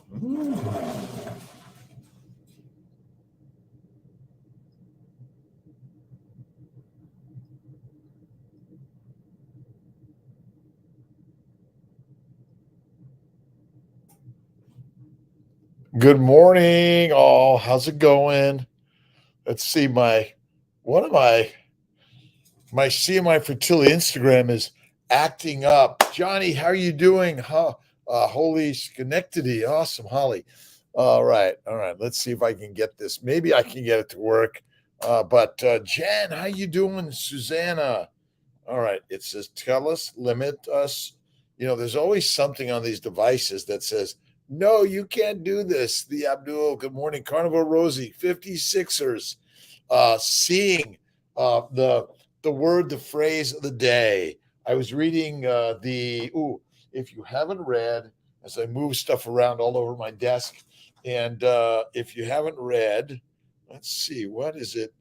Good morning, all. How's it going? Let's see. One of my CMI fertility Instagram is acting up. Johnny, how are you doing? Huh? Holy Schenectady. Awesome, Holly. All right. Let's see if I can get this. Maybe I can get it to work. But Jen, how you doing? Susanna. All right. It says tell us, limit us. There's always something on these devices that says, no, you can't do this. The Abdul, good morning. Carnivore Rosie, 56ers, seeing the word, the phrase of the day. I was reading if you haven't read, as I move stuff around all over my desk, and if you haven't read, let's see, what is it?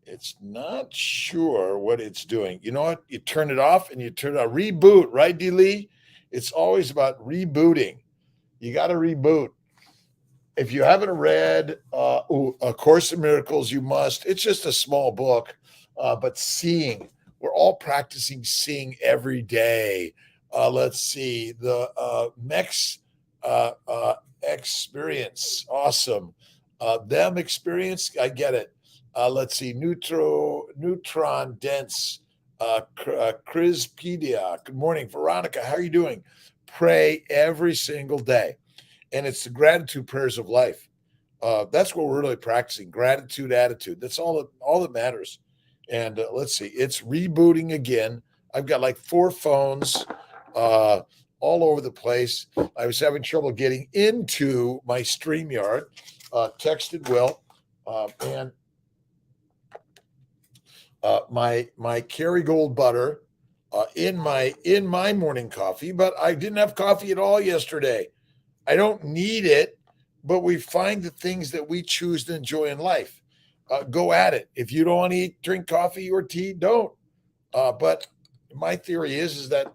It's not sure what it's doing. You know what? You turn it off and you turn it on. Reboot, right, D. Lee? It's always about rebooting. You got to reboot. If you haven't read A Course in Miracles, you must. It's just a small book, but seeing. We're all practicing seeing every day. Let's see. The MEX experience. Awesome. Them experience. I get it. Let's see. Neutron dense. Crispedia. Good morning. Veronica, how are you doing? Pray every single day. And it's the gratitude prayers of life. That's what we're really practicing. Gratitude, attitude. That's all that matters. And let's see. It's rebooting again. I've got like 4 phones all over the place. I was having trouble getting into my StreamYard. Texted Will and my Kerrygold butter in my morning coffee, but I didn't have coffee at all yesterday. I don't need it, but we find the things that we choose to enjoy in life. Go at it. If you don't want to drink coffee or tea, don't. But my theory is that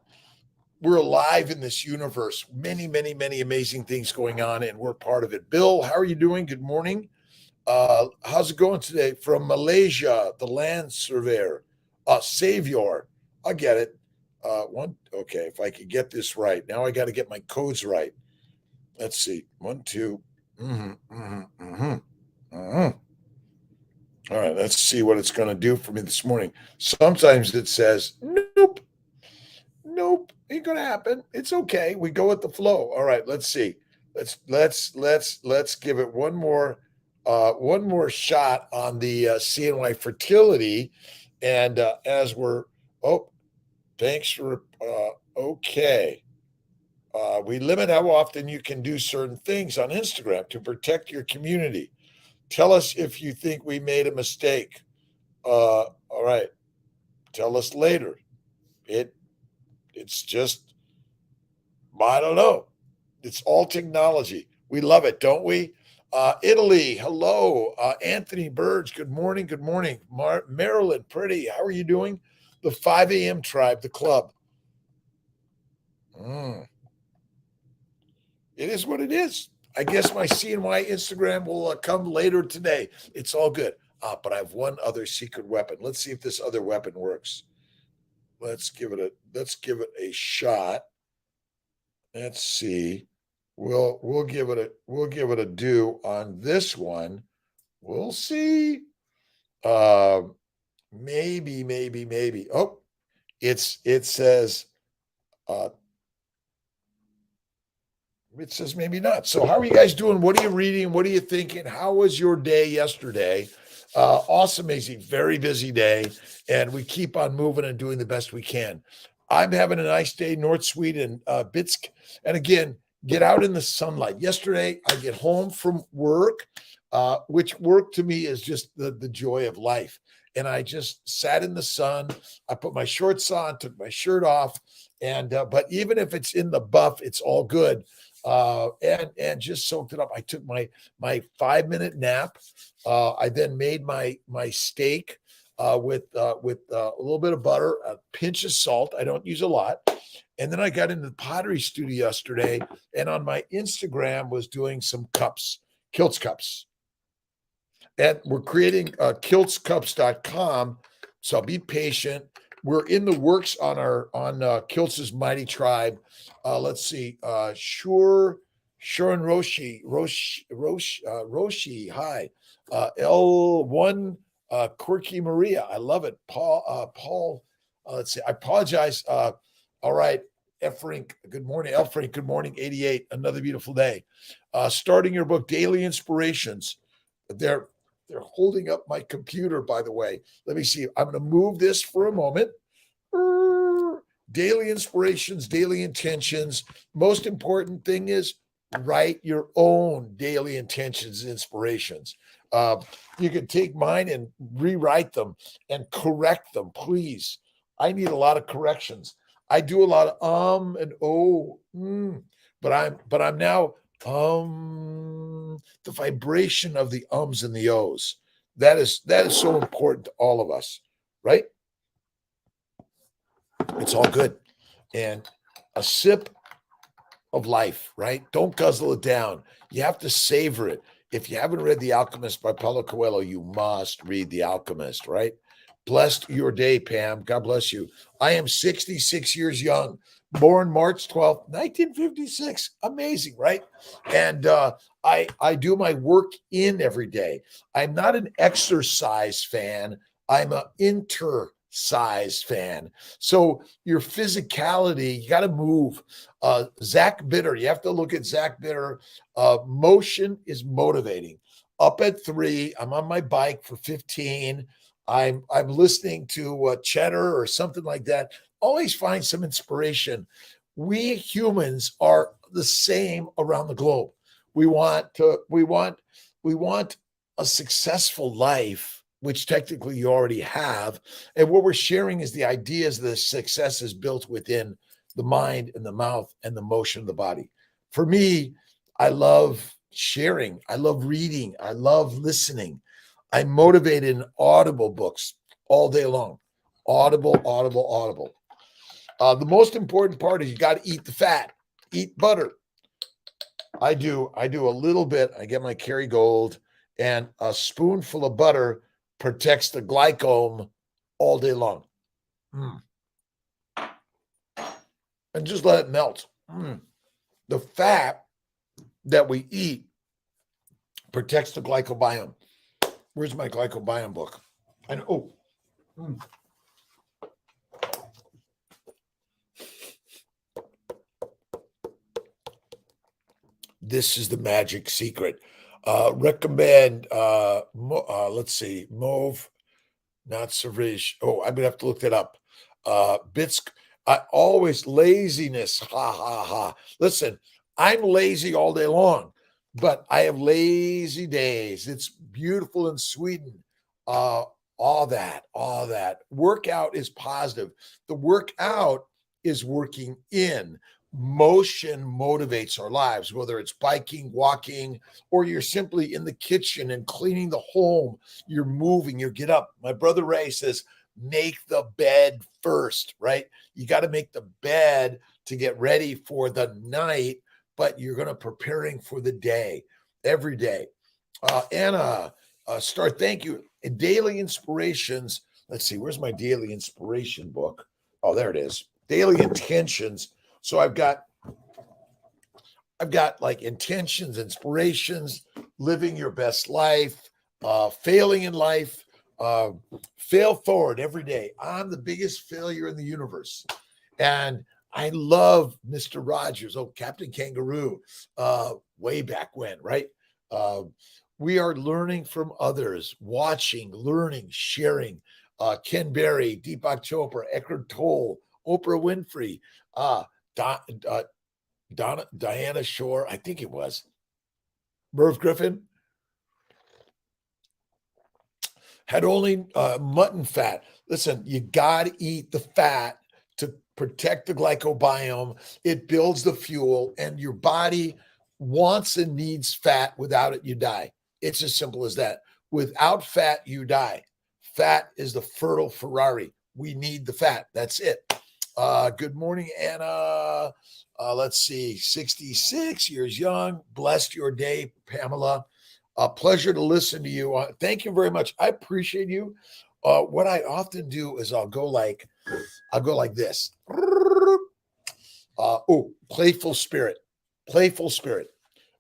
we're alive in this universe. Many, many, many amazing things going on, and we're part of it. Bill, how are you doing? Good morning. How's it going today? From Malaysia, the land surveyor, Savior. I get it. Okay, if I could get this right. Now I got to get my codes right. Let's see. 1, 2. All right, let's see what it's going to do for me this morning. Sometimes it says, nope, ain't going to happen. It's okay. We go with the flow. All right, let's see. Let's give it one more shot on the CNY fertility. And as we're, thanks for, okay. We limit how often you can do certain things on Instagram to protect your community. Tell us if you think we made a mistake. All right. Tell us later. It's just, I don't know. It's all technology. We love it, don't we? Italy, hello. Anthony Burge, good morning. Good morning. Maryland, pretty. How are you doing? The 5 a.m. tribe, the club. It is what it is. I guess my CNY Instagram will come later today. It's all good. But I have one other secret weapon. Let's see if this other weapon works. Let's give it a shot. Let's see. We'll give it a do on this one. We'll see. Maybe. Oh, it says maybe not. So how are you guys doing? What are you reading? What are you thinking? How was your day yesterday? Awesome, amazing, very busy day. And we keep on moving and doing the best we can. I'm having a nice day, North Sweden, Bitsk. And again, get out in the sunlight. Yesterday, I get home from work, which work to me is just the joy of life. And I just sat in the sun. I put my shorts on, took my shirt off. And but even if it's in the buff, it's all good. And just soaked it up. I took my 5-minute nap. I then made my steak with a little bit of butter, a pinch of salt. I don't use a lot, And then I got into the pottery studio yesterday, and on my Instagram was doing some cups, Kiltz cups. And we're creating kiltzcups.com. So be patient. We're in the works on Kiltz's Mighty Tribe. Let's see. Sure and Roshi. Hi. L1 Quirky Maria. I love it. Paul. Let's see. I apologize. All right. Efrink, good morning. Elfrink, good morning. 88. Another beautiful day. Starting your book, Daily Inspirations. They're holding up my computer, by the way. Let me see. I'm going to move this for a moment. Daily inspirations, daily intentions. Most important thing is write your own daily intentions and inspirations. You can take mine and rewrite them and correct them, please. I need a lot of corrections. I do a lot of and oh, but I'm now the vibration of the ums and the ohs. That is so important to all of us, right? It's all good. And a sip of life, right? Don't guzzle it down. You have to savor it. If you haven't read The Alchemist by Paulo Coelho, you must read The Alchemist, right? Blessed your day, Pam. God bless you. I am 66 years young, born March 12th, 1956. Amazing, right? And I do my work in every day. I'm not an exercise fan. I'm an size fan. So your physicality, you got to move. Zach Bitter, you have to look at Zach Bitter. Motion is motivating. Up at 3, I'm on my bike for 15. I'm listening to Cheddar or something like that. Always find some inspiration. We humans are the same around the globe. We want a successful life, which technically you already have. And what we're sharing is the ideas that success is built within the mind and the mouth and the motion of the body. For me, I love sharing. I love reading. I love listening. I'm motivated in Audible books all day long. Audible. The most important part is you got to eat the fat, eat butter. I do a little bit. I get my Kerrygold, and a spoonful of butter protects the glycome all day long. And just let it melt. The fat that we eat protects the glycobiome. Where's my glycobiome book? And this is the magic secret. Recommend, let's see, Mauve, not Savage. Oh, I'm going to have to look that up. Bits, I always laziness. Ha. Listen, I'm lazy all day long, but I have lazy days. It's beautiful in Sweden. All that. Workout is positive. The workout is working in. Motion motivates our lives, whether it's biking, walking, or you're simply in the kitchen and cleaning the home. You're moving, you get up. My brother Ray says, make the bed first, right? You got to make the bed to get ready for the night, but you're going to preparing for the day every day. Anna, thank you. Daily inspirations. Let's see, where's my daily inspiration book? Oh, there it is. Daily intentions. So I've got like intentions, inspirations, living your best life, failing in life, fail forward every day. I'm the biggest failure in the universe. And I love Mr. Rogers, Captain Kangaroo, way back when, right? We are learning from others, watching, learning, sharing. Ken Berry, Deepak Chopra, Eckhart Tolle, Oprah Winfrey, Diana Shore, I think it was. Merv Griffin had only mutton fat. Listen, you got to eat the fat to protect the glycobiome. It builds the fuel, and your body wants and needs fat. Without it, you die. It's as simple as that. Without fat, you die. Fat is the fertile Ferrari. We need the fat. That's it. Good morning, Anna. Let's see, 66 years young. Blessed your day, Pamela. A pleasure to listen to you. Thank you very much. I appreciate you. What I often do is I'll go like this. Playful spirit. Playful spirit.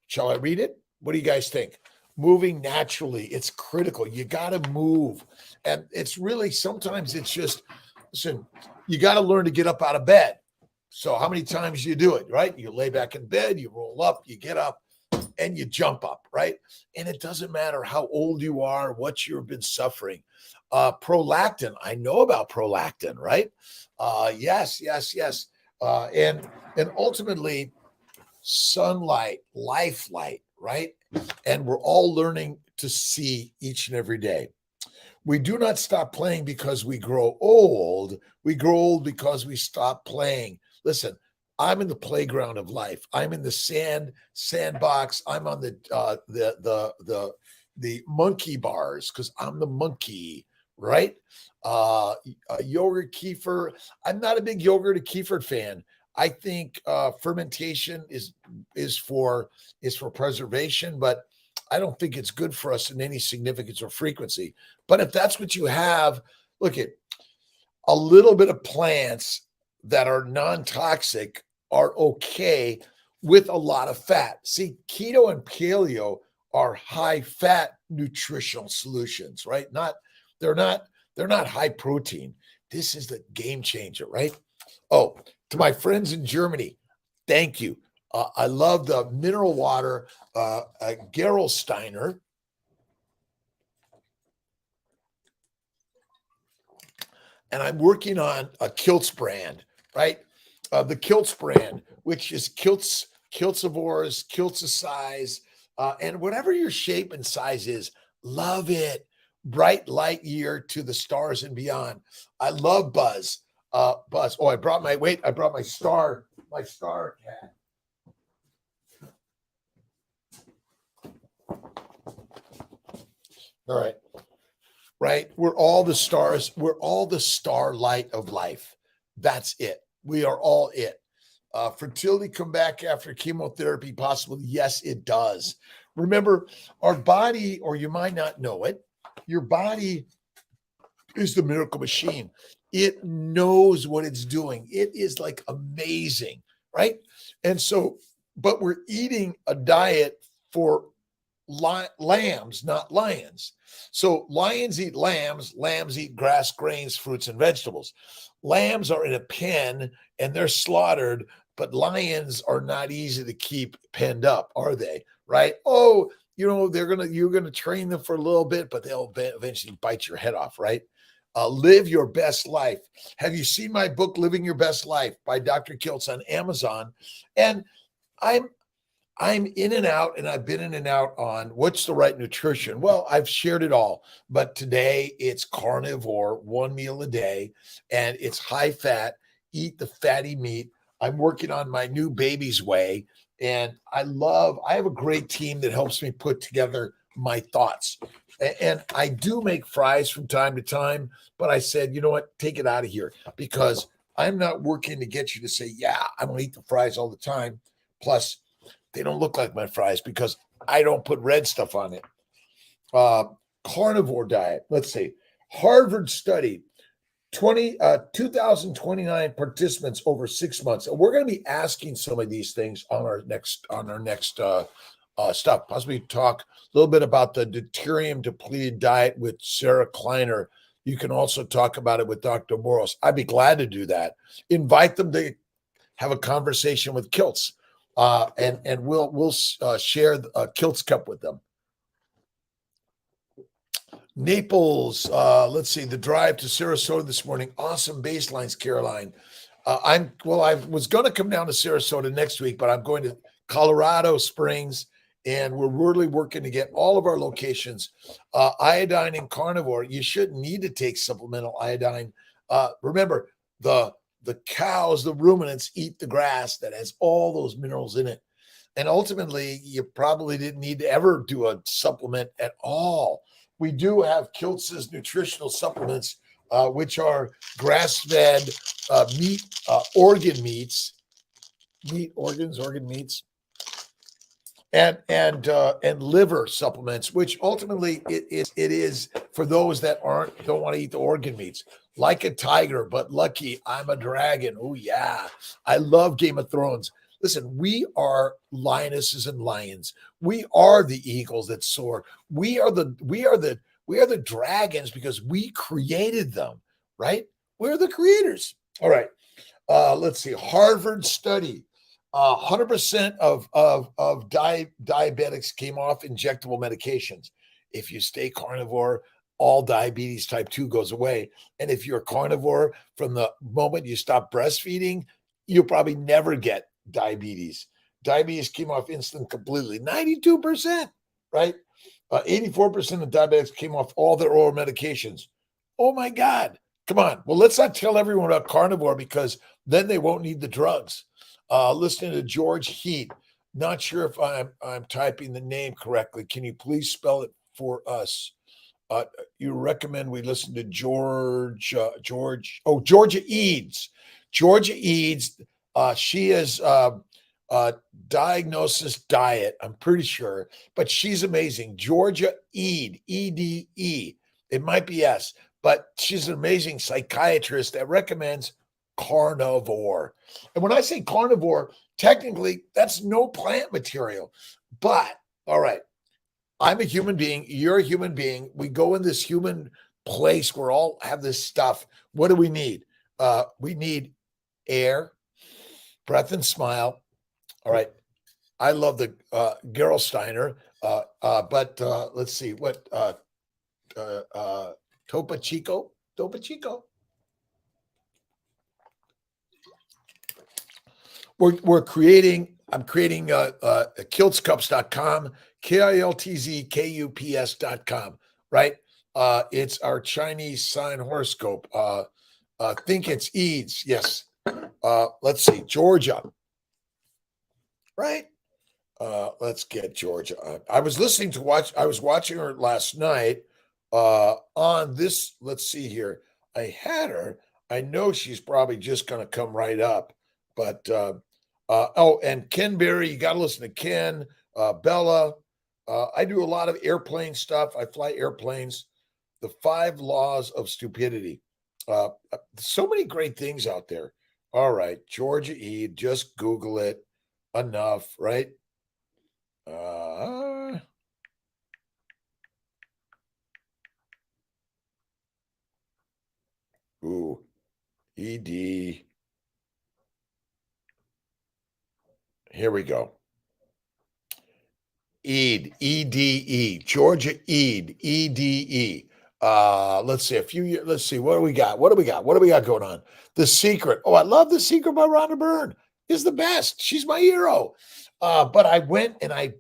Shall I read it? What do you guys think? Moving naturally. It's critical. You got to move. And it's really, sometimes it's just, listen, you got to learn to get up out of bed. So how many times do you do it, right? You lay back in bed, you roll up, you get up, and you jump up, right? And it doesn't matter how old you are, what you've been suffering. Prolactin, I know about prolactin, right? Yes. And ultimately, sunlight, life light, right? And we're all learning to see each and every day. We do not stop playing because we grow old. We grow old because we stop playing. Listen, I'm in the playground of life. I'm in the sandbox. I'm on the monkey bars because I'm the monkey, right? Yogurt kefir. I'm not a big yogurt or kefir fan. I think fermentation is for preservation, but I don't think it's good for us in any significance or frequency. But if that's what you have, look at a little bit of plants that are non-toxic are okay with a lot of fat. See, keto and paleo are high fat nutritional solutions, right? They're not high protein. This is the game changer, right? Oh, to my friends in Germany, thank you. I love the mineral water, Gerolsteiner. And I'm working on a Kiltz brand, right? The Kiltz brand, which is Kiltzivores, Kiltz and whatever your shape and size is, love it. Bright light year to the stars and beyond. I love Buzz. Buzz. Oh, I brought my star cat. All right. Right? We're all the stars. We're all the starlight of life. That's it. We are all it. Fertility come back after chemotherapy possible? Yes, it does. Remember, our body, or you might not know it, your body is the miracle machine. It knows what it's doing. It is like amazing, right? And so, but we're eating a diet for lambs, not lions. So lions eat lambs, lambs eat grass, grains, fruits, and vegetables. Lambs are in a pen and they're slaughtered, but lions are not easy to keep penned up, are they? Right? Oh, you're gonna train them for a little bit, but they'll eventually bite your head off, right? Live your best life. Have you seen my book, Living Your Best Life by Dr. Kiltz on Amazon? And I'm in and out, and I've been in and out on what's the right nutrition. Well, I've shared it all, but today it's carnivore, one meal a day, and it's high fat. Eat the fatty meat. I'm working on my new baby's way, and I have a great team that helps me put together my thoughts. And I do make fries from time to time, but I said, you know what, take it out of here because I'm not working to get you to say, yeah, I'm going to eat the fries all the time. Plus, they don't look like my fries because I don't put red stuff on it. Carnivore diet. Let's see. Harvard study, 2,029 participants over 6 months. And we're going to be asking some of these things on our next stuff. Possibly talk a little bit about the deuterium depleted diet with Sarah Kleiner. You can also talk about it with Dr. Moros. I'd be glad to do that. Invite them to have a conversation with Kiltz. And we'll share a Kiltz cup with them. Naples, let's see, the drive to Sarasota this morning. Awesome baselines, Caroline. I was going to come down to Sarasota next week, but I'm going to Colorado Springs, and we're really working to get all of our locations. Iodine and carnivore, you shouldn't need to take supplemental iodine. Remember, the cows, the ruminants eat the grass that has all those minerals in it. And ultimately, you probably didn't need to ever do a supplement at all. We do have Kiltz's nutritional supplements which are grass-fed meat, organ meats, organ meats, and liver supplements, which ultimately it is for those that don't want to eat the organ meats. Like a tiger, but lucky I'm a dragon. Oh yeah, I love Game of Thrones. Listen, we are lionesses and lions. We are the eagles that soar. We are the dragons because we created them, right? We're the creators. All right. Let's see. Harvard study. 100% of diabetics came off injectable medications. If you stay carnivore, all diabetes type 2 goes away. And if you're carnivore, from the moment you stop breastfeeding, you'll probably never get diabetes. Diabetes came off insulin completely. 92%, right? 84% of diabetics came off all their oral medications. Oh my God. Come on. Well, let's not tell everyone about carnivore because then they won't need the drugs. Listening to George Heat. Not sure if I'm typing the name correctly. Can you please spell it for us? You recommend we listen to Georgia Eads. Georgia Eads. She is Diagnosis Diet, I'm pretty sure, but she's amazing. Georgia Eade, EDE. It might be S, but she's an amazing psychiatrist that recommends carnivore. And when I say carnivore, technically that's no plant material. But all right, I'm a human being. You're a human being. We go in this human place where all have this stuff. What do we need? We need air, breath, and smile. All right. I love the Gerolsteiner, but let's see what Topo Chico. We're creating. I'm creating kiltzcups.com, KILTZKUPS.com. Right. It's our Chinese sign horoscope. Think it's Eads. Yes. Let's see, Georgia. Right. Let's get Georgia. I was watching her last night on this. Let's see here. I had her. I know she's probably just going to come right up. But and Ken Berry, you got to listen to Ken, Bella. I do a lot of airplane stuff. I fly airplanes. The 5 Laws of Stupidity. So many great things out there. All right, Georgia Eade. Just Google it. Enough, right? ED. Here we go. Eade, EDE, Georgia Eade, EDE. Let's see, a few years. Let's see, what do we got? What do we got going on? The Secret. Oh, I love The Secret by Rhonda Byrne. Is the best. She's my hero. But I went and I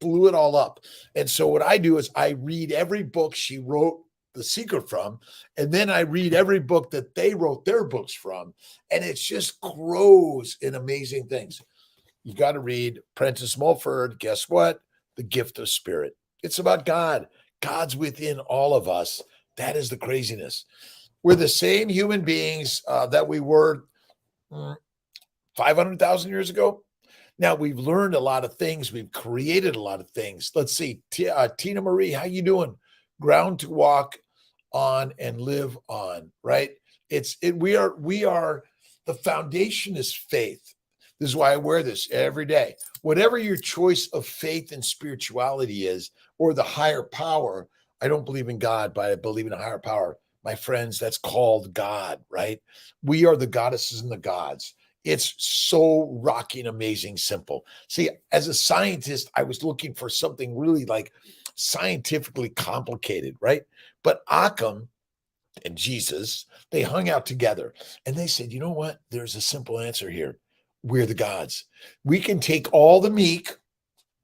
blew it all up. And so what I do is I read every book she wrote The Secret from, and then I read every book that they wrote their books from, and it just grows in amazing things. You got to read Prentice Mulford. Guess what? The Gift of Spirit. It's about God. God's within all of us. That is the craziness. We're the same human beings that we were 500,000 years ago. Now we've learned a lot of things. We've created a lot of things. Let's see, Tina Marie, how you doing? Ground to walk on and live on. Right? We are. The foundation is faith. This is why I wear this every day. Whatever your choice of faith and spirituality is, or the higher power. I don't believe in God, but I believe in a higher power. My friends, that's called God. Right? We are the goddesses and the gods. It's so rocking, amazing, simple. See, as a scientist, I was looking for something really like scientifically complicated, right? But Occam and Jesus, they hung out together and they said, you know what? There's a simple answer here. We're the gods. We can take all the meek,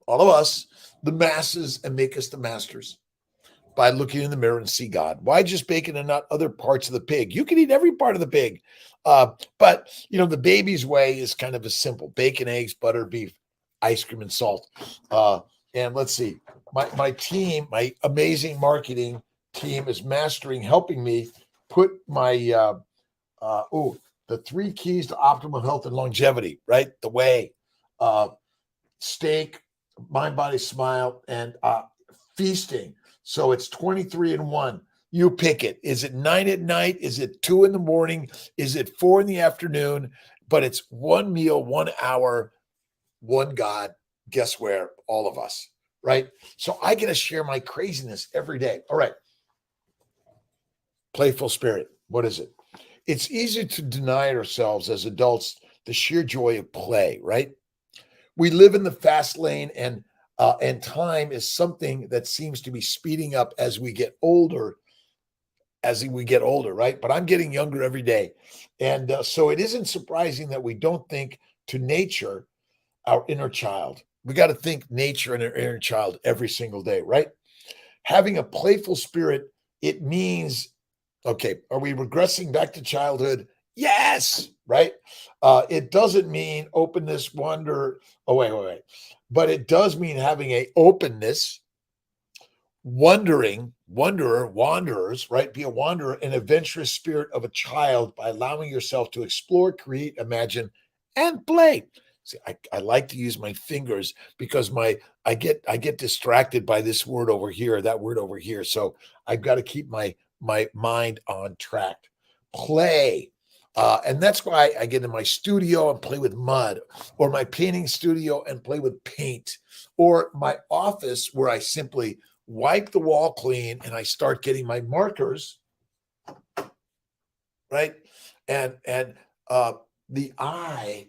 all of us, the masses, and make us the masters by looking in the mirror and see God. Why just bacon and not other parts of the pig? You can eat every part of the pig. But, the baby's way is kind of a simple bacon, eggs, butter, beef, ice cream, and salt. And let's see, my team, my amazing marketing team is helping me put my the 3 keys to optimal health and longevity, right? The way, uh, steak, mind, body, smile, and feasting. So it's 23 in one. You pick it. Is it 9 at night? Is it 2 in the morning? Is it 4 in the afternoon? But it's one meal, 1 hour, one God. Guess where? All of us, right? So I get to share my craziness every day. All right. Playful spirit. What is it? It's easy to deny ourselves as adults the sheer joy of play, right? We live in the fast lane, and time is something that seems to be speeding up as we get older. Right? But I'm getting younger every day, and so it isn't surprising that we don't think to nature, our inner child. We got to think nature and our inner child every single day, right? Having a playful spirit, it means, okay, are we regressing back to childhood? Yes, right? It doesn't mean openness, wonder. Oh, wait. But it does mean having a openness, wanderers, right? Be a wanderer, an adventurous spirit of a child by allowing yourself to explore, create, imagine, and play. See, I like to use my fingers because I get distracted by this word over here, that word over here. So I've got to keep my mind on track. Play. And that's why I get in my studio and play with mud, or my painting studio and play with paint, or my office where I simply wipe the wall clean and I start getting my markers, right? And the eye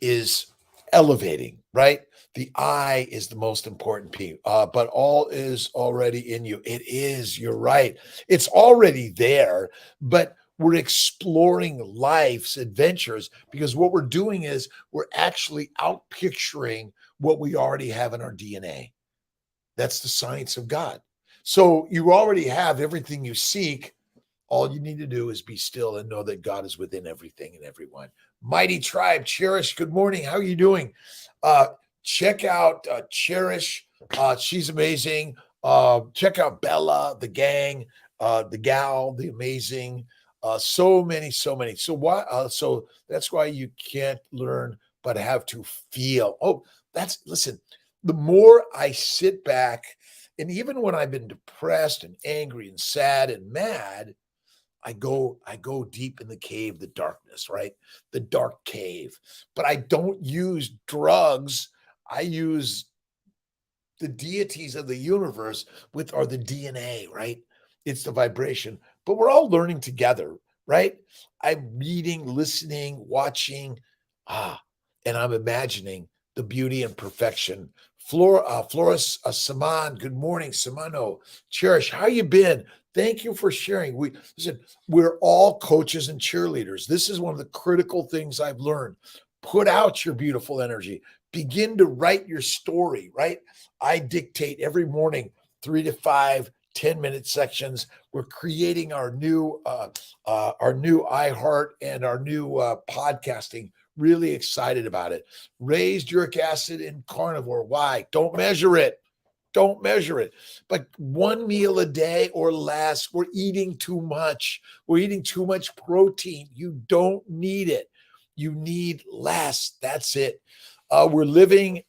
is elevating, right? The I is the most important piece, but all is already in you. It is, you're right. It's already there, but we're exploring life's adventures because what we're doing is we're actually out picturing what we already have in our DNA. That's the science of God. So you already have everything you seek. All you need to do is be still and know that God is within everything and everyone. Mighty Tribe, Cherish, good morning. How are you doing? Check out Cherish. She's amazing. Check out Bella, the gang, the gal, the amazing. So many. So why? So that's why you can't learn, but have to feel. Oh, listen. The more I sit back, and even when I've been depressed and angry and sad and mad, I go deep in the cave, the darkness, right? The dark cave. But I don't use drugs. I use the deities of the universe, with are the DNA, right? It's the vibration. But we're all learning together, right? I'm reading, listening, watching, and I'm imagining the beauty and perfection. Floris Saman, good morning, Samano. Cherish, how you been? Thank you for sharing. We're all coaches and cheerleaders. This is one of the critical things I've learned. Put out your beautiful energy. Begin to write your story, right? I dictate every morning 3 to 5 10-minute sections. We're creating our new iHeart and our new podcasting. Really excited about it. Raised uric acid in carnivore. Why? Don't measure it. But one meal a day or less, we're eating too much. We're eating too much protein. You don't need it. You need less. That's it. We're living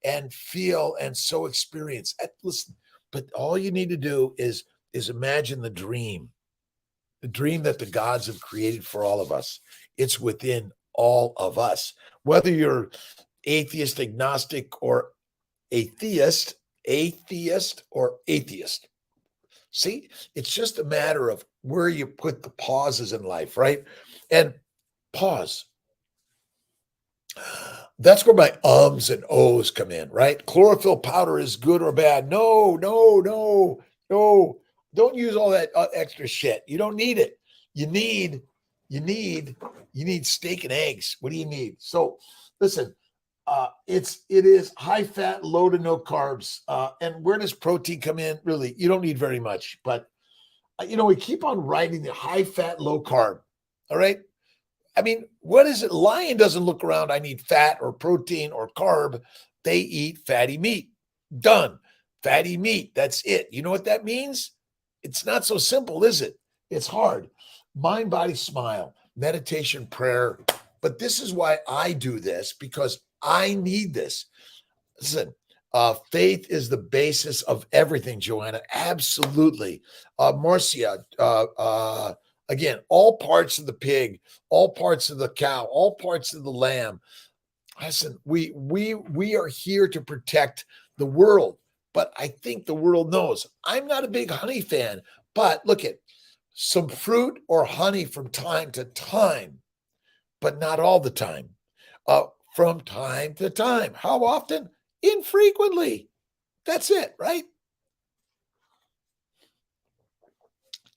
and feel and so experience. Listen, but all you need to do is imagine the dream that the gods have created for all of us. It's within all of us. Whether you're atheist, agnostic, or atheist. See, it's just a matter of where you put the pauses in life, right? And pause. That's where my ums and ohs come in, right? Chlorophyll powder is good or bad. No. Don't use all that extra shit. You don't need it. You need steak and eggs. What do you need? So listen, it is high fat, low to no carbs. And where does protein come in? Really, you don't need very much. But we keep on writing the high fat, low carb. All right. I mean, what is it? Lion doesn't look around. I need fat or protein or carb. They eat fatty meat. Done. Fatty meat. That's it. You know what that means? It's not so simple, is it? It's hard. Mind, body, smile, meditation, prayer. But this is why I do this, because I need this. Listen, faith is the basis of everything, Joanna. Absolutely. Marcia, again, all parts of the pig, all parts of the cow, all parts of the lamb. Listen, we are here to protect the world, but I think the world knows. I'm not a big honey fan, but look at some fruit or honey from time to time, but not all the time. Uh, from time to time. How often? Infrequently. That's it, right?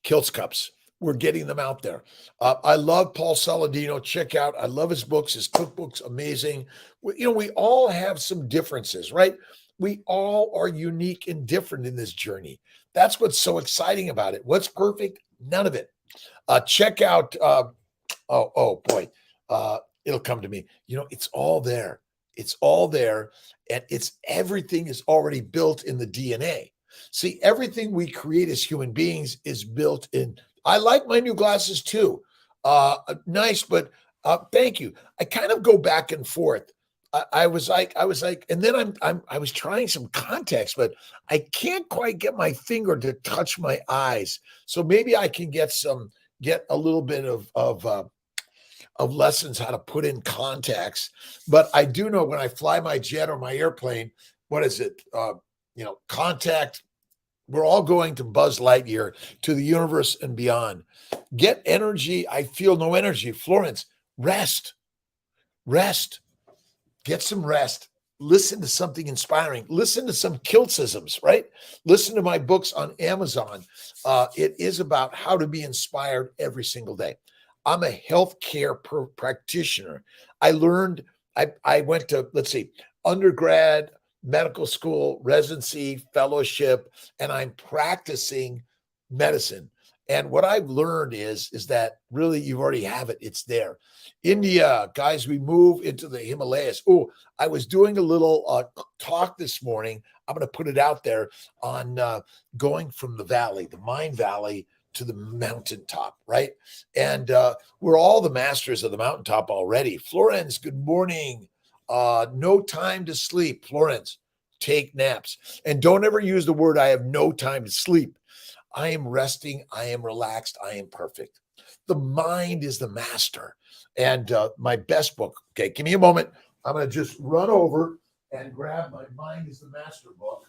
Kiltz cups. We're getting them out there. I love Paul Saladino. Check out. I love his books. His cookbook's amazing. We all have some differences, right? We all are unique and different in this journey. That's what's so exciting about it. What's perfect? None of it. Check out. Oh boy, it'll come to me. It's all there. It's all there, and everything is already built in the DNA. See, everything we create as human beings is built in. I like my new glasses too. Nice, but thank you. I kind of go back and forth. I was like, and then I was trying some contacts, but I can't quite get my finger to touch my eyes. So maybe I can get a little bit of lessons how to put in contacts. But I do know when I fly my jet or my airplane, what is it? Contact. We're all going to Buzz Lightyear, to the universe and beyond. Get energy. I feel no energy. Florence, rest. Get some rest. Listen to something inspiring. Listen to some Kiltzisms, right? Listen to my books on Amazon. It is about how to be inspired every single day. I'm a healthcare practitioner. I went to, let's see, undergrad, medical school, residency, fellowship, and I'm practicing medicine. And what I've learned is that really you already have it. It's there. India, guys, we move into the Himalayas. Oh, I was doing a little talk this morning. I'm going to put it out there on going from the mind valley, to the mountaintop, right? And we're all the masters of the mountaintop already. Florence, good morning. No time to sleep. Florence, take naps. And don't ever use the word, I have no time to sleep. I am resting. I am relaxed. I am perfect. The mind is the master. And my best book, okay, give me a moment. I'm going to just run over and grab my Mind is the Master book.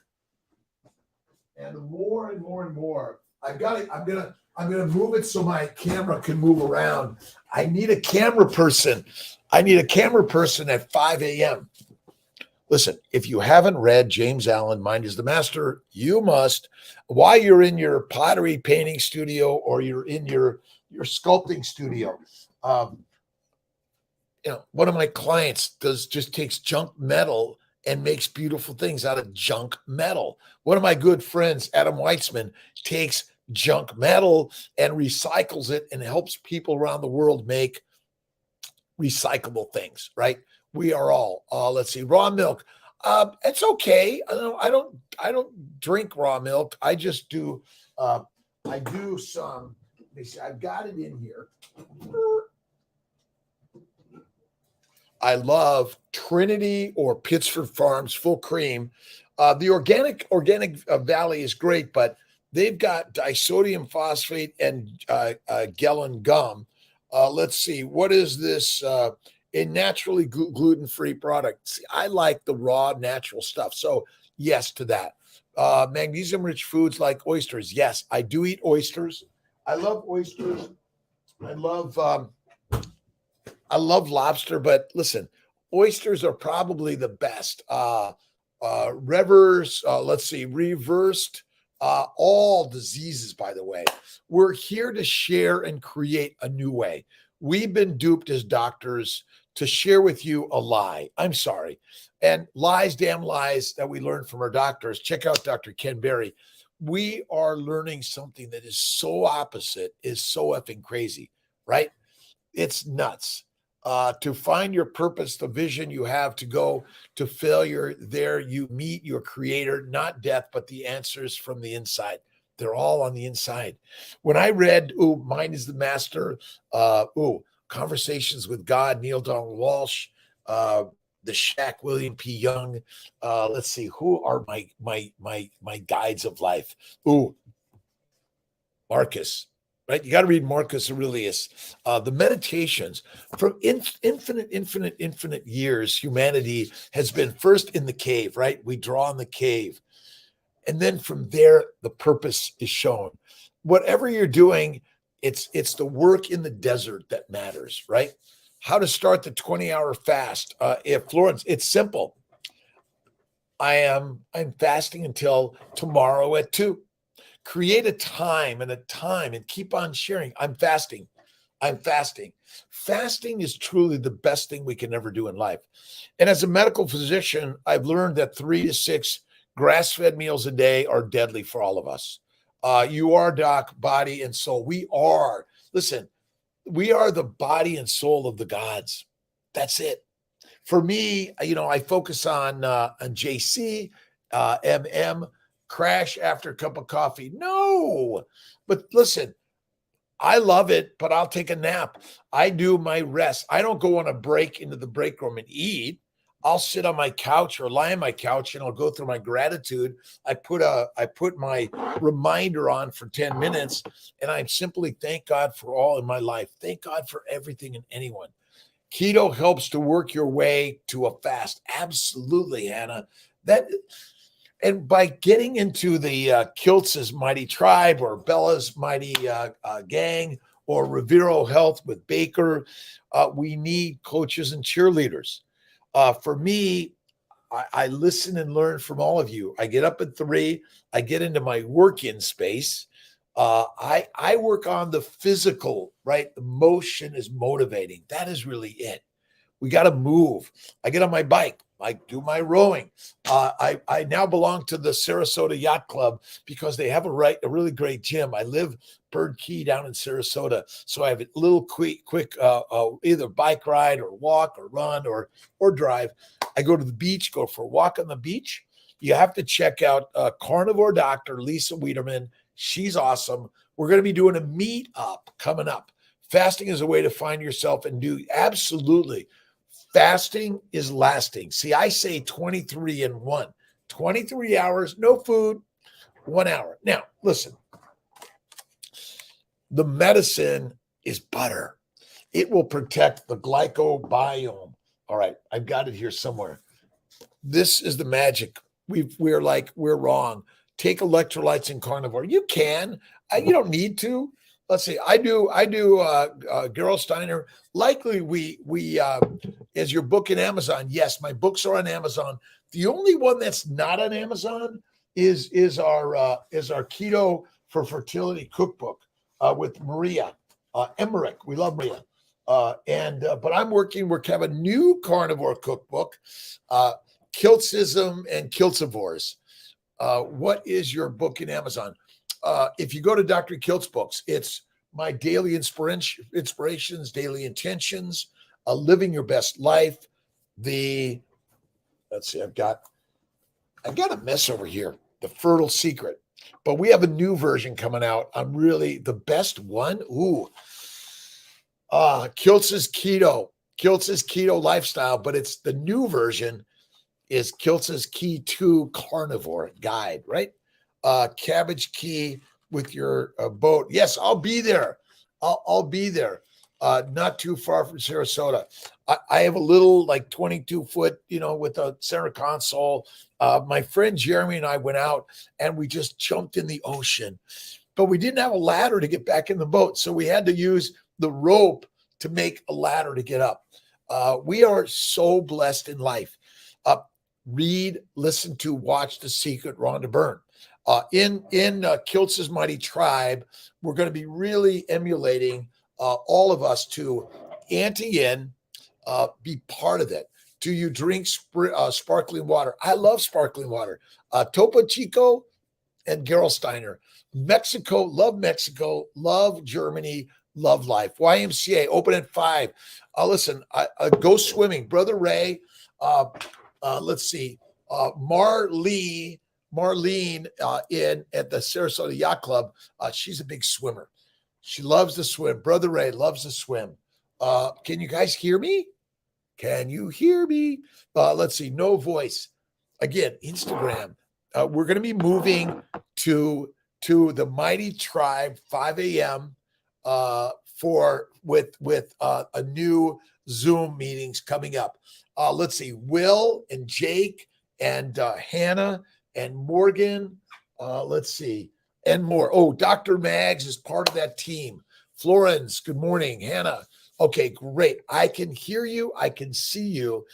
And the more and more and more, I've got it. I'm gonna move it so my camera can move around. I need a camera person. At 5 a.m. Listen, if you haven't read James Allen, Mind is the Master, you must. While you're in your pottery painting studio or you're in your sculpting studio, one of my clients just takes junk metal and makes beautiful things out of junk metal. One of my good friends, Adam Weitzman, takes junk metal and recycles it and helps people around the world make recyclable things, right? We are all, let's see, raw milk. It's okay. I don't drink raw milk. I just do, I do some, let me see, I've got it in here. I love Trinity or Pittsford Farms full cream. The organic Valley is great, but they've got disodium phosphate and gellan gum. Let's see, what is this? A naturally gluten-free product. See, I like the raw natural stuff. So yes to that. Magnesium-rich foods like oysters. Yes, I do eat oysters. I love oysters. I love lobster, but listen, oysters are probably the best. Reversed all diseases, by the way. We're here to share and create a new way. We've been duped as doctors to share with you a lie. I'm sorry. And lies, damn lies that we learned from our doctors. Check out Dr. Ken Berry. We are learning something that is so opposite, is so effing crazy, right? It's nuts. To find your purpose, the vision you have to go to failure, there you meet your creator, not death, but the answers from the inside. They're all on the inside. When I read, Mind is the Master, Conversations with God, Neil Donald Walsh, the Shack, William P. Young. Let's see, who are my guides of life? Marcus, right? You got to read Marcus Aurelius. The Meditations. From infinite years, humanity has been first in the cave, right? We draw in the cave. And then from there, the purpose is shown. Whatever you're doing, it's the work in the desert that matters, right? How to start the 20-hour fast. If Florence, it's simple. I'm fasting until tomorrow at 2. Create a time and keep on sharing. I'm fasting. Fasting is truly the best thing we can ever do in life. And as a medical physician, I've learned that 3 to 6 grass-fed meals a day are deadly for all of us. You are, Doc, body and soul. We are the body and soul of the gods. That's it. For me, I focus on JC, MM, crash after a cup of coffee. No, but listen, I love it, but I'll take a nap. I do my rest. I don't go on a break into the break room and eat. I'll sit on my couch or lie on my couch and I'll go through my gratitude. I put my reminder on for 10 minutes and I simply thank God for all in my life. Thank God for everything and anyone. Keto helps to work your way to a fast. Absolutely, Hannah. And by getting into the Kiltz's Mighty Tribe or Bella's Mighty Gang or Revero Health with Baker, we need coaches and cheerleaders. For me, I listen and learn from all of you. I get up at 3. I get into my work-in space. I work on the physical, right? The motion is motivating. That is really it. We got to move. I get on my bike. I do my rowing. I now belong to the Sarasota Yacht Club because they have a really great gym. I live Bird Key down in Sarasota, so I have a little quick either bike ride or walk or run or drive. I go to the beach, go for a walk on the beach. You have to check out Carnivore Doctor Lisa Wiederman. She's awesome. We're going to be doing a meet-up coming up. Fasting is a way to find yourself and do absolutely. Fasting is lasting. See, I say 23 and 1. 23 hours, no food, 1 hour. Now, listen. The medicine is butter. It will protect the glycobiome. All right, I've got it here somewhere. This is the magic. We're wrong. Take electrolytes in Carnivore. You can. You don't need to. Let's see. I do. Gerolsteiner. Likely, we is your book in Amazon? Yes, my books are on Amazon. The only one that's not on Amazon is our Keto for Fertility cookbook with Maria Emmerich. We love Maria. But I'm working. We have a new carnivore cookbook, Kiltzism and Kiltzivores. What is your book in Amazon? If you go to Dr. Kiltz books, it's my daily inspirations, daily intentions, living your best life. Let's see, I've got a mess over here. The Fertile Secret, but we have a new version coming out. I'm really the best one. Kiltz's keto lifestyle, but it's the new version is Kiltz's Key to Carnivore Guide, right? Cabbage Key with your boat. Yes, I'll be there. I'll be there. Not too far from Sarasota. I have a little 22 foot, with a center console. My friend Jeremy and I went out and we just jumped in the ocean, but we didn't have a ladder to get back in the boat. So we had to use the rope to make a ladder to get up. We are so blessed in life. Read, listen to, watch The Secret, Rhonda Byrne. In Kiltz's Mighty Tribe, we're going to be really emulating all of us to ante in, be part of it. Do you drink sparkling water? I love sparkling water. Topo Chico and Gerolsteiner. Mexico, love Germany, love life. YMCA, open at 5. Listen, go swimming. Brother Ray, let's see. Mar Lee, Marlene at the Sarasota Yacht Club. She's a big swimmer. She loves to swim. Brother Ray loves to swim. Can you guys hear me? Can you hear me? Let's see. No voice. Again, Instagram. We're going to be moving to the Mighty Tribe 5 a.m. With a new Zoom meetings coming up. Let's see. Will and Jake and Hannah and Morgan. Let's see. And more. Oh, Dr. Mags is part of that team. Florence, good morning. Hannah. Okay, great. I can hear you. I can see you.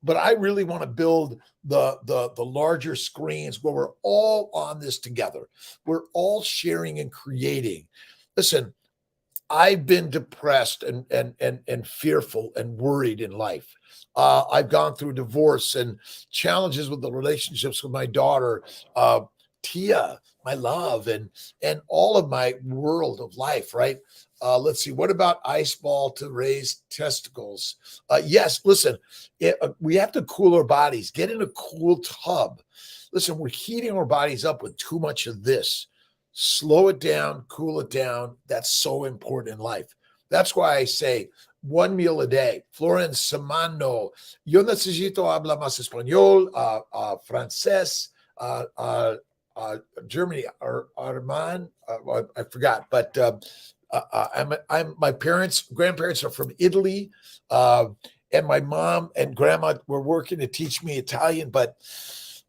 But I really want to build the larger screens where we're all on this together. We're all sharing and creating. Listen, I've been depressed and fearful and worried in life. I've gone through divorce and challenges with the relationships with my daughter, Tia, my love, and all of my world of life, right? Let's see. What about ice ball to raise testicles? Yes, listen, we have to cool our bodies. Get in a cool tub. Listen, we're heating our bodies up with too much of this. Slow it down, cool it down. That's so important in life. That's why I say 1 meal a day. Florence Samano, yo necesito hablar más español, francés, Germany, Armand, I forgot, but my grandparents are from Italy, and my mom and grandma were working to teach me Italian, but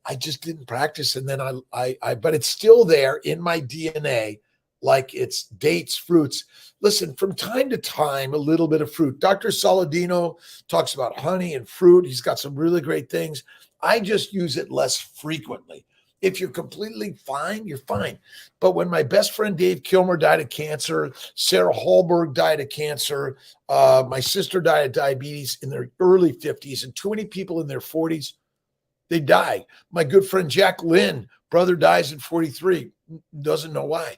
I just didn't practice. And then but it's still there in my DNA, like it's dates, fruits. Listen, from time to time, a little bit of fruit. Dr. Saladino talks about honey and fruit. He's got some really great things. I just use it less frequently. If you're completely fine, you're fine. But when my best friend Dave Kilmer died of cancer, Sarah Hallberg died of cancer, my sister died of diabetes in their early 50s, and too many people in their 40s, they die. My good friend Jack Lynn, brother dies at 43, doesn't know why.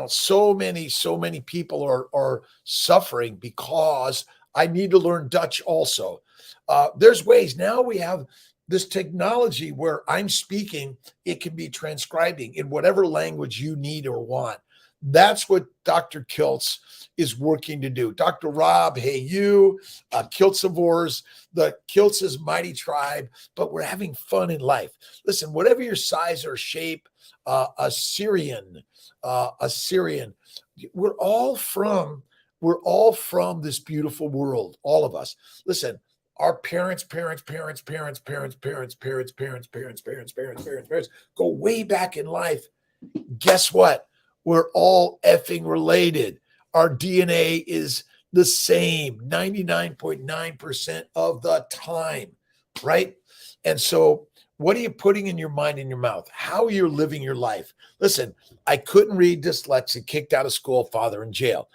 So many people are suffering because I need to learn Dutch also. There's ways. Now we have this technology where I'm speaking, it can be transcribing in whatever language you need or want. That's what Dr. Kiltz is working to do. Dr. Rob, hey, you, Kiltzivores, the Kiltz's Mighty Tribe, but we're having fun in life. Listen, whatever your size or shape, Assyrian, we're all from this beautiful world, all of us. Listen, our parents go way back in life. Guess what? We're all effing related. Our DNA is the same 99.9% of the time, right? And so what are you putting in your mind and your mouth? How are you living your life? Listen, I couldn't read, dyslexic, kicked out of school, father in jail.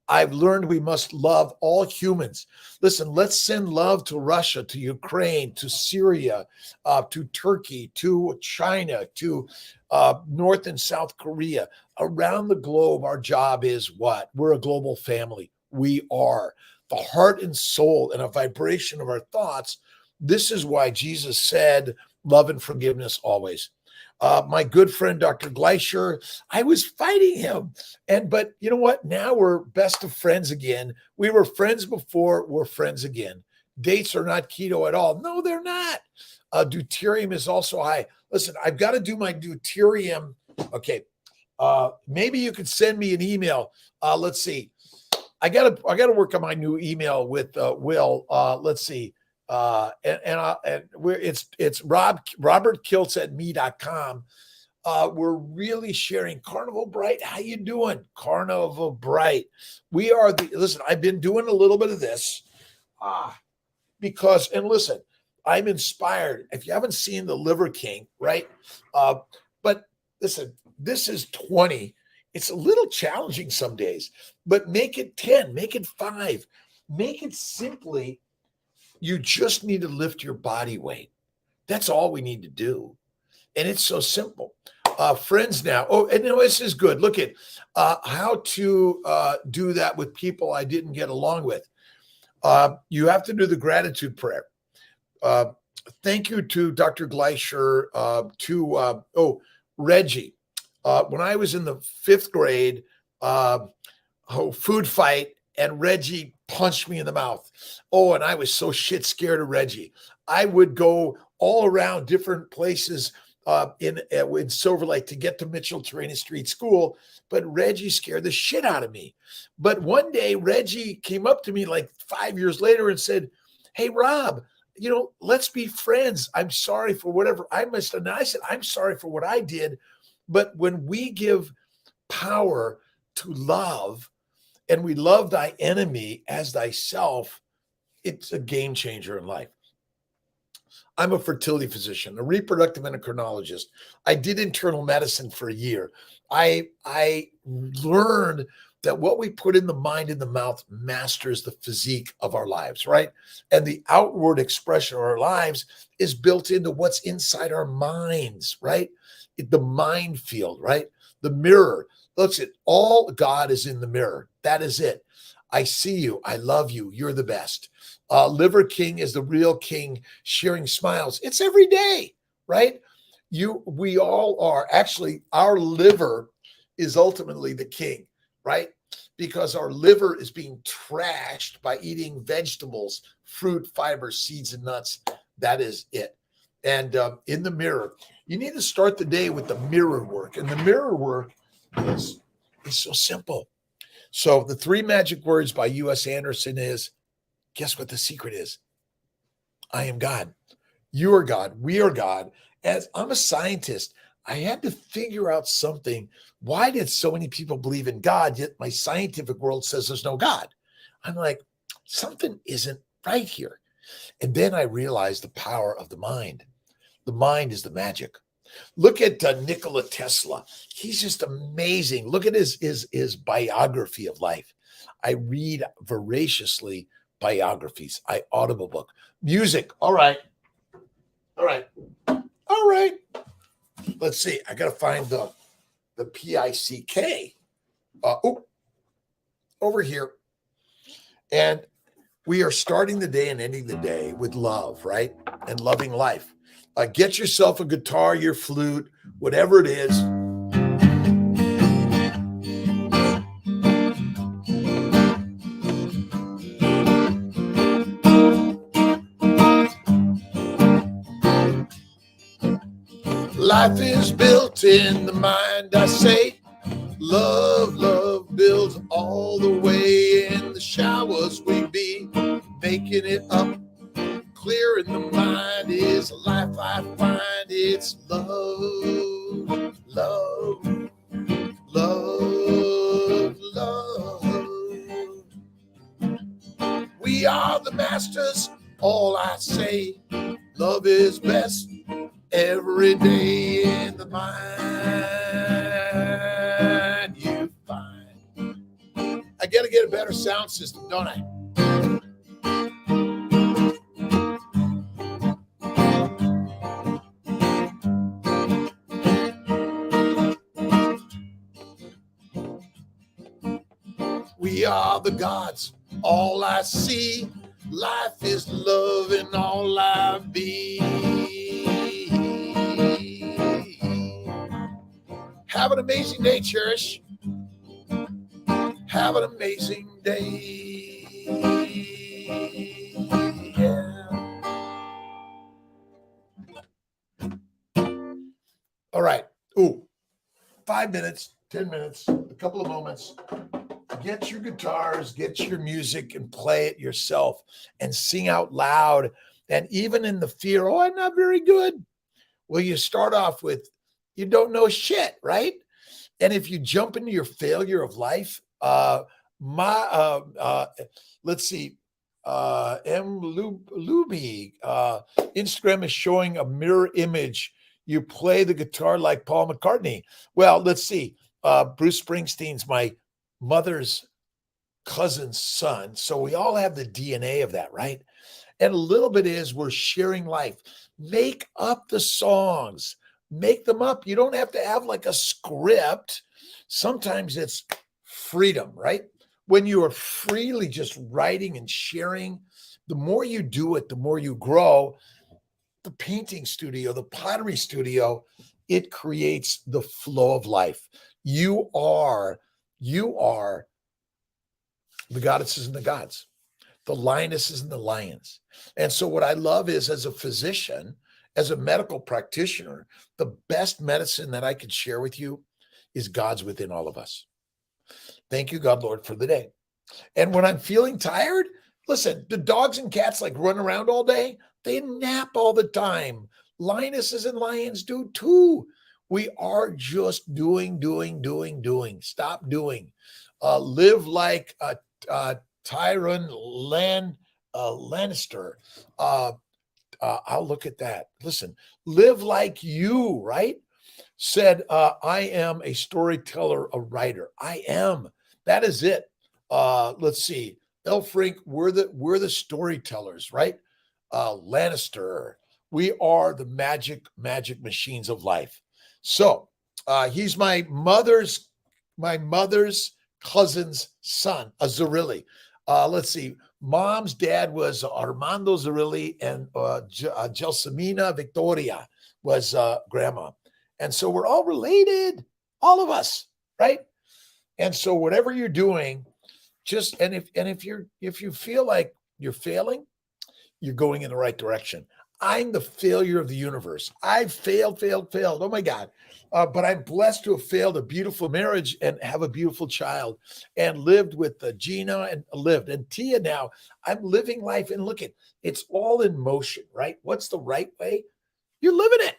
I've learned we must love all humans. Listen, let's send love to Russia, to Ukraine, to Syria, to Turkey, to China, to North and South Korea. Around the globe, our job is what? We're a global family. We are. The heart and soul and a vibration of our thoughts. This is why Jesus said, love and forgiveness always. My good friend, Dr. Gleicher, I was fighting him. But you know what? Now we're best of friends again. We were friends before, we're friends again. Dates are not keto at all. No, they're not. Deuterium is also high. Listen, I've got to do my deuterium. Okay. Maybe you could send me an email. Let's see. I gotta work on my new email with Will. Let's see. It's Robert Kiltz at me.com. We're really sharing. Carnivore Bright, how you doing? Carnivore Bright. We are listen, I've been doing a little bit of this because, and listen, I'm inspired. If you haven't seen The Liver King, right? But listen, this is 20. It's a little challenging some days, but make it 10, make it 5, make it simply. You just need to lift your body weight. That's all we need to do. And it's so simple. Friends now. Oh, and this is good. Look at how to do that with people I didn't get along with. You have to do the gratitude prayer. Thank you to Dr. Gleischer, Reggie. When I was in the 5th grade, food fight, and Reggie punched me in the mouth. Oh, and I was so shit scared of Reggie. I would go all around different places in Silver Lake to get to Mitchell Terrain Street School, but Reggie scared the shit out of me. But one day, Reggie came up to me like 5 years later and said, "Hey, Rob, let's be friends. I'm sorry for whatever I missed." And I said, "I'm sorry for what I did." But when we give power to love, and we love thy enemy as thyself, it's a game changer in life. I'm a fertility physician, a reproductive endocrinologist. I did internal medicine for a year. I learned that what we put in the mind and the mouth masters the physique of our lives, right? And the outward expression of our lives is built into what's inside our minds, right? The mind field, right? The mirror. Looks at all God is in the mirror. That is it. I see you. I love you. You're the best. Liver King is the real king, sharing smiles. It's every day, right? We all are. Actually, our liver is ultimately the king, right? Because our liver is being trashed by eating vegetables, fruit, fiber, seeds, and nuts. That is it. And in the mirror, you need to start the day with the mirror work. And the mirror work is so simple. So the 3 magic words by U.S. Anderson is, guess what the secret is? I am God. You are God. We are God. As I'm a scientist, I had to figure out something. Why did so many people believe in God, yet my scientific world says there's no God? I'm like, something isn't right here. And then I realized the power of the mind. The mind is the magic. Look at Nikola Tesla. He's just amazing. Look at his biography of life. I read voraciously biographies. I audible book. Music. All right. Let's see. I got to find the PICK. Over here. And we are starting the day and ending the day with love, right? And loving life. Get yourself a guitar, your flute, whatever it is. Life is built in the mind, I say. Love builds all the way. In the showers we be making it up. Clear in the mind is a life I find. It's love. We are the masters, all I say. Love is best every day in the mind you find. I got to get a better sound system, don't I? We are the gods, all I see. Life is love and all I be. Have an amazing day, Cherish. Have an amazing day. Yeah. All right. 5 minutes, 10 minutes, a couple of moments. Get your guitars, get your music, and play it yourself and sing out loud. And even in the fear, I'm not very good. Well, you start off with, you don't know shit, right? And if you jump into your failure of life, let's see, M. Luby, Instagram is showing a mirror image. You play the guitar like Paul McCartney. Well, let's see. Bruce Springsteen's my mother's cousin's son. So we all have the DNA of that, right? And a little bit is we're sharing life. Make up the songs. Make them up. You don't have to have like a script. Sometimes it's freedom, right? When you are freely just writing and sharing, the more you do it, the more you grow. the painting studio, the pottery studio, it creates the flow of life. You are the goddesses and the gods, the lionesses and the lions. And so what I love is, as a physician, as a medical practitioner, the best medicine that I could share with you is God's within all of us. Thank you, God, Lord, for the day. And when I'm feeling tired, listen, the dogs and cats like run around all day. They nap all the time. Lionesses and lions do too. We are just doing. Stop doing. Live like Tyrion Lannister. I'll look at that. Listen, live like you, right? Said, I am a storyteller, a writer. I am. That is it. Let's see. L. Frank, we're the storytellers, right? Lannister, we are the magic machines of life. So he's my mother's cousin's son, a Zerilli. Let's see. Mom's dad was Armando Zerilli, and Gelsomina Victoria was grandma. And so we're all related, all of us, right? And so whatever you're doing, if you feel like you're failing, you're going in the right direction. I'm the failure of the universe. I've failed. Oh my God. But I'm blessed to have failed a beautiful marriage and have a beautiful child, and lived with Gina and Tia. Now I'm living life, and look, it's all in motion, right? What's the right way? You're living it.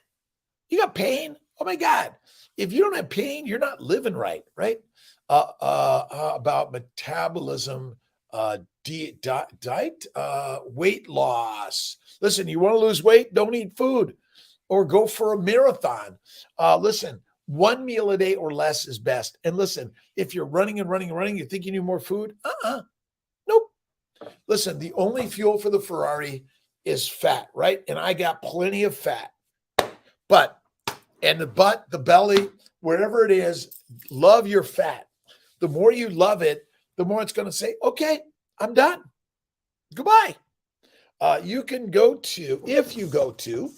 You got pain. Oh my God. If you don't have pain, you're not living right? About metabolism, diet, weight loss. Listen, you want to lose weight? Don't eat food, or go for a marathon. Listen, one meal a day or less is best. And listen, if you're running, you think you need more food? Nope. Listen, the only fuel for the Ferrari is fat, right? And I got plenty of fat. But the butt, the belly, wherever it is, love your fat. The more you love it, the more it's going to say, okay, I'm done. Goodbye. You can if you go to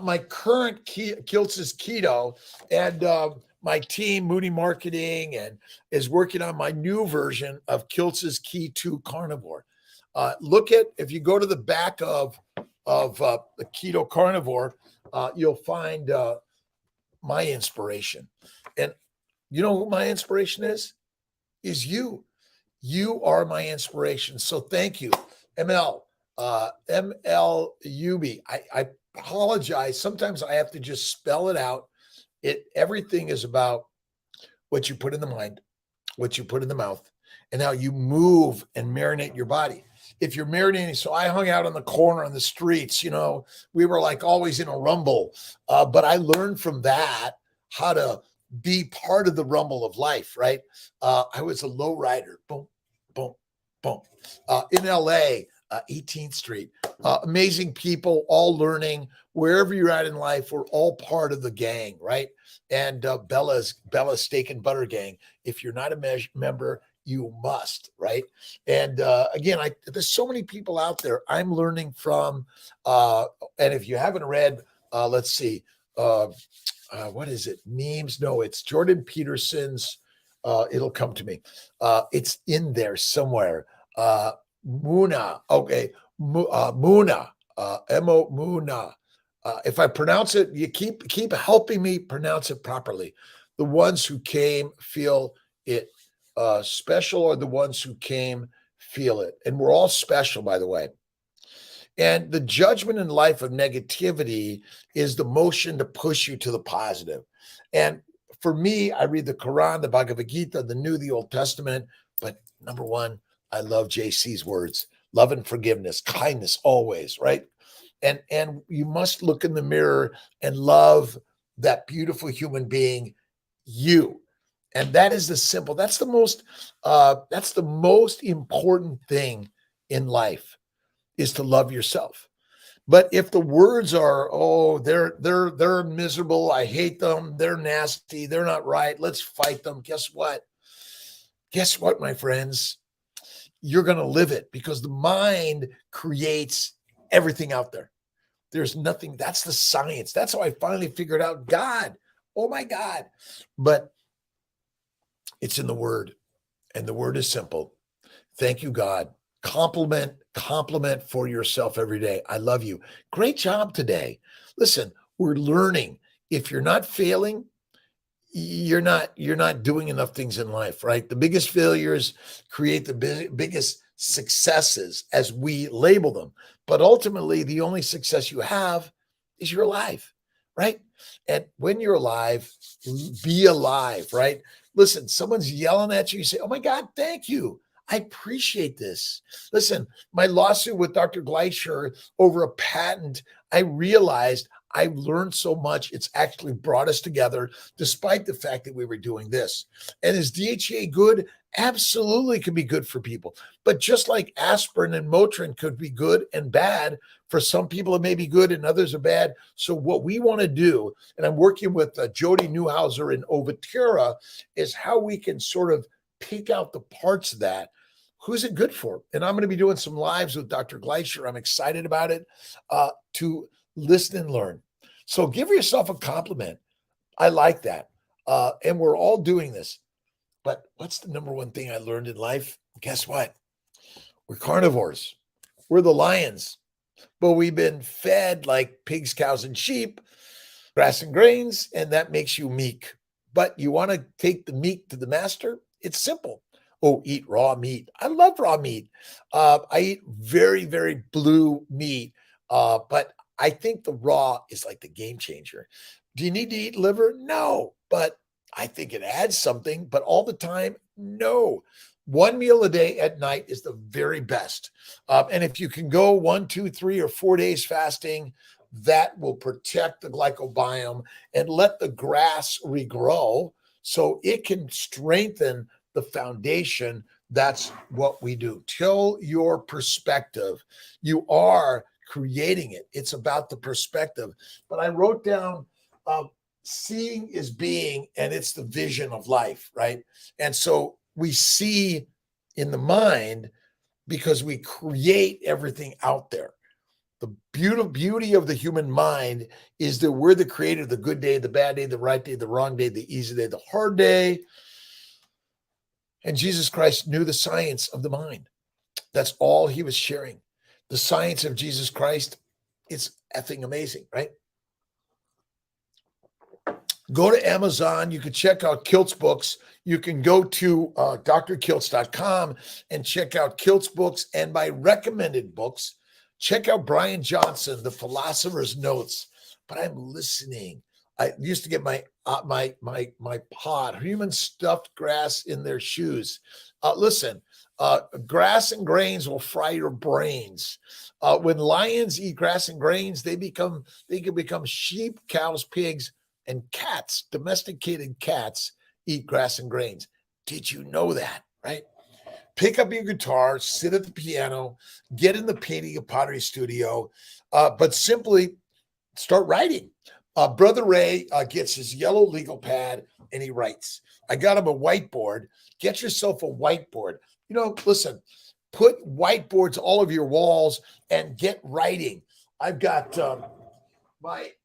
my current Kiltz Keto, and my team, Moody Marketing, and is working on my new version of Kiltz's Key to Carnivore. If you go to the back of the Keto Carnivore, you'll find my inspiration. And you know who my inspiration is? Is you. You are my inspiration. So thank you, ML, MLUB. I apologize. Sometimes I have to just spell it out. Everything is about what you put in the mind, what you put in the mouth, and how you move and marinate your body. If you're marinating, so I hung out on the corner on the streets, we were like always in a rumble. But I learned from that how to be part of the rumble of life, right? I was a low rider. Boom, boom, boom. In LA, 18th Street. Amazing people, all learning. Wherever you're at in life, we're all part of the gang, right? And Bella's Steak and Butter Gang. If you're not a member, you must, right? And again, there's so many people out there I'm learning from. And if you haven't read, let's see, what is it? Memes? No, it's Jordan Peterson's. It'll come to me. It's in there somewhere. Muna. Okay. Muna. M-O Muna. If I pronounce it, you keep helping me pronounce it properly. The ones who came feel it special, or the ones who came feel it. And we're all special, by the way. And the judgment in life of negativity is the motion to push you to the positive. And for me, I read the Quran, the Bhagavad Gita, the New, the Old Testament. But number one, I love JC's words: love and forgiveness, kindness always, right? And you must look in the mirror and love that beautiful human being, you. And that is that's the most important thing in life, is to love yourself. But if the words are, they're miserable, I hate them, they're nasty, they're not right, let's fight them. Guess what, my friends? You're going to live it, because the mind creates everything out there. There's nothing. That's the science. That's how I finally figured out God. Oh my God. But it's in the word, and the word is simple. Thank you, God. Compliment for yourself every day. I love you. Great job today. Listen, we're learning. If you're not failing, you're not doing enough things in life, right? The biggest failures create the biggest successes as we label them. But ultimately, the only success you have is you're alive, right? And when you're alive, be alive, right? Listen, someone's yelling at you, you say, oh my God, thank you. I appreciate this. Listen, my lawsuit with Dr. Gleicher over a patent, I realized I've learned so much. It's actually brought us together, despite the fact that we were doing this. And is DHEA good? Absolutely can be good for people. But just like aspirin and Motrin could be good and bad, for some people it may be good and others are bad. So what we want to do, and I'm working with Jody Newhouser and Ovatera, is how we can sort of pick out the parts of that. Who's it good for? And I'm going to be doing some lives with Dr. Gleicher. I'm excited about it, to listen and learn. So give yourself a compliment. I like that. And we're all doing this. But what's the number one thing I learned in life? Guess what? We're carnivores. We're the lions. But we've been fed like pigs, cows, and sheep, grass and grains, and that makes you meek. But you want to take the meek to the master? It's simple. Oh, eat raw meat. I love raw meat. I eat very, very blue meat. But I think the raw is like the game changer. Do you need to eat liver? No, but I think it adds something, but all the time, no. One meal a day at night is the very best. And if you can go 1, 2, 3, or 4 days fasting, that will protect the glycobiome and let the grass regrow so it can strengthen the foundation. That's what we do. Till your perspective, you are creating it. It's about the perspective. But I wrote down, seeing is being, and it's the vision of life, right? And so we see in the mind because we create everything out there. The beauty of the human mind is that we're the creator of the good day, the bad day, the right day, the wrong day, the easy day, the hard day. And Jesus Christ knew the science of the mind. That's all he was sharing. The science of Jesus Christ, it's effing amazing, right? Go to Amazon. You can check out Kiltz books. You can go to drkiltz.com and check out Kiltz books and my recommended books. Check out Brian Johnson, The Philosopher's Notes. But I'm listening. I used to get my pod, human stuffed grass in their shoes. Listen, grass and grains will fry your brains. When lions eat grass and grains, they can become sheep, cows, pigs, and cats. Domesticated cats eat grass and grains. Did you know that, right? Pick up your guitar, sit at the piano, get in the painting and pottery studio, but simply start writing. Brother Ray gets his yellow legal pad and he writes. I got him a whiteboard. Get yourself a whiteboard. Listen, put whiteboards all over your walls and get writing. I've got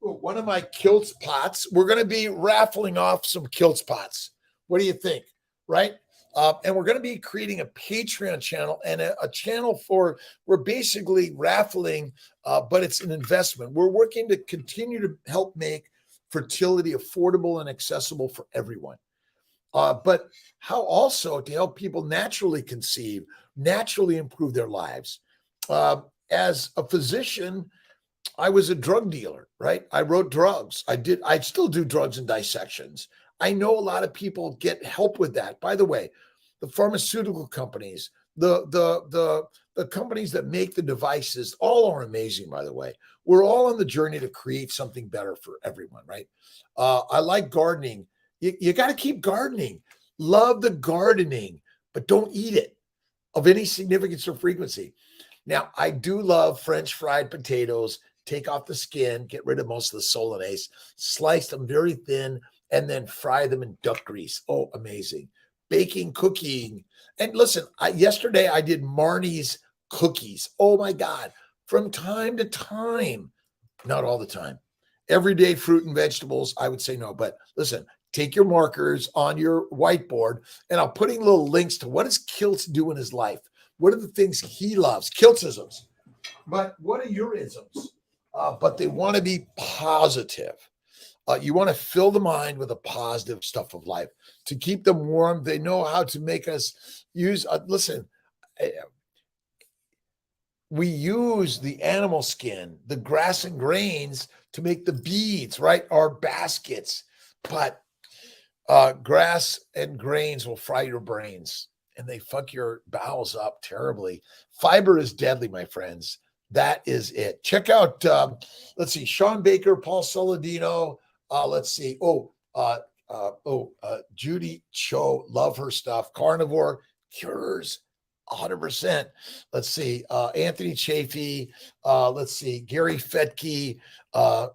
one of my Kiltz pots. We're going to be raffling off some Kiltz pots. What do you think? Right? And we're going to be creating a Patreon channel and a channel we're basically raffling, but it's an investment. We're working to continue to help make fertility affordable and accessible for everyone. But how also to help people naturally conceive, naturally improve their lives. As a physician, I was a drug dealer, right? I wrote drugs. I still do drugs and dissections. I know a lot of people get help with that. By the way, the pharmaceutical companies, the companies that make the devices, all are amazing, by the way. We're all on the journey to create something better for everyone, right? I like gardening. You got to keep gardening. Love the gardening, but don't eat it of any significance or frequency. Now, I do love French fried potatoes. Take off the skin, get rid of most of the solanase, slice them very thin, and then fry them in duck grease. Oh, amazing. Baking, cooking. And listen, yesterday I did Marnie's cookies. Oh my God. from time to time, not all the time. Everyday fruit and vegetables, I would say no. But listen, take your markers on your whiteboard, and I'm putting little links to what does Kiltz do in his life? What are the things he loves? Kiltzisms. But what are your isms? But they want to be positive. You want to fill the mind with the positive stuff of life to keep them warm. They know how to make us use, listen, we use the animal skin, the grass and grains to make the beads, right? Our baskets. But grass and grains will fry your brains and they fuck your bowels up terribly. Fiber is deadly, my friends. That is it. Check out, let's see, Sean Baker, Paul Saladino. Let's see. Judy Cho, love her stuff. Carnivore cures 100%. Let's see. Anthony Chafee. Let's see. Gary Fetke.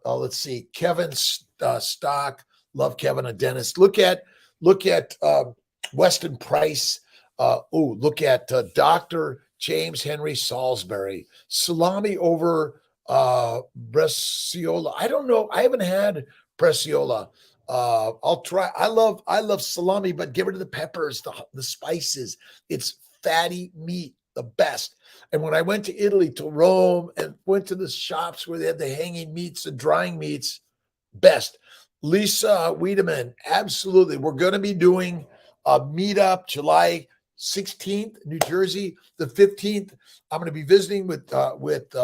Let's see. Kevin Stock. Love Kevin, a dentist. Look at Weston Price. Look at Dr. James Henry Salisbury. Salami over Breciola. I don't know. I haven't had Breciola. I'll try. I love salami, but give it to the peppers, the spices. It's fatty meat, the best. And when I went to Italy, to Rome, and went to the shops where they had the hanging meats, the drying meats, best. Lisa Wiedemann, absolutely. We're going to be doing a meetup July 16th, New Jersey. The 15th, I'm going to be visiting with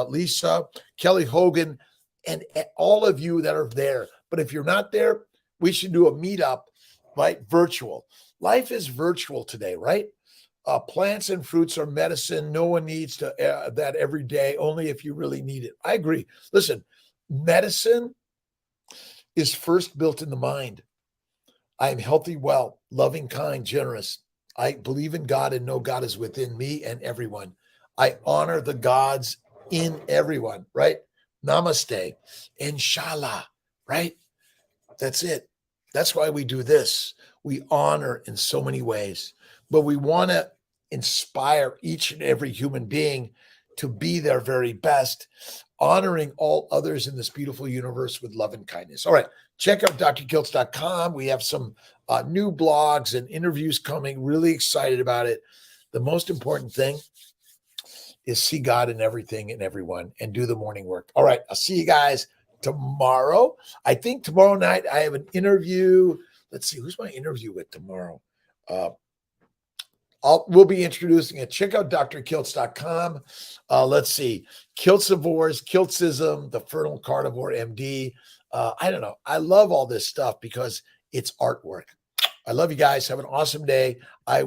Lisa, Kelly Hogan, and all of you that are there. But if you're not there, we should do a meetup, right? Virtual. Life is virtual today, right? Plants and fruits are medicine. No one needs that every day, only if you really need it. I agree. Listen, medicine is first built in the mind. I am healthy, well, loving, kind, generous. I believe in God and know God is within me and everyone. I honor the gods in everyone, right? Namaste. Inshallah, right? That's it. That's why we do this. We honor in so many ways, but we want to inspire each and every human being to be their very best, honoring all others in this beautiful universe with love and kindness. All right. Check out drkiltz.com. We have some new blogs and interviews coming. Really excited about it. The most important thing is see God in everything and everyone and do the morning work. All right. I'll see you guys tomorrow. I think tomorrow night I have an interview. Let's see. Who's my interview with tomorrow? We'll be introducing it. Check out drkiltz.com. Let's see. Kiltzivores, Kiltzism, the Fertile Carnivore MD. I don't know. I love all this stuff because it's artwork. I love you guys. Have an awesome day.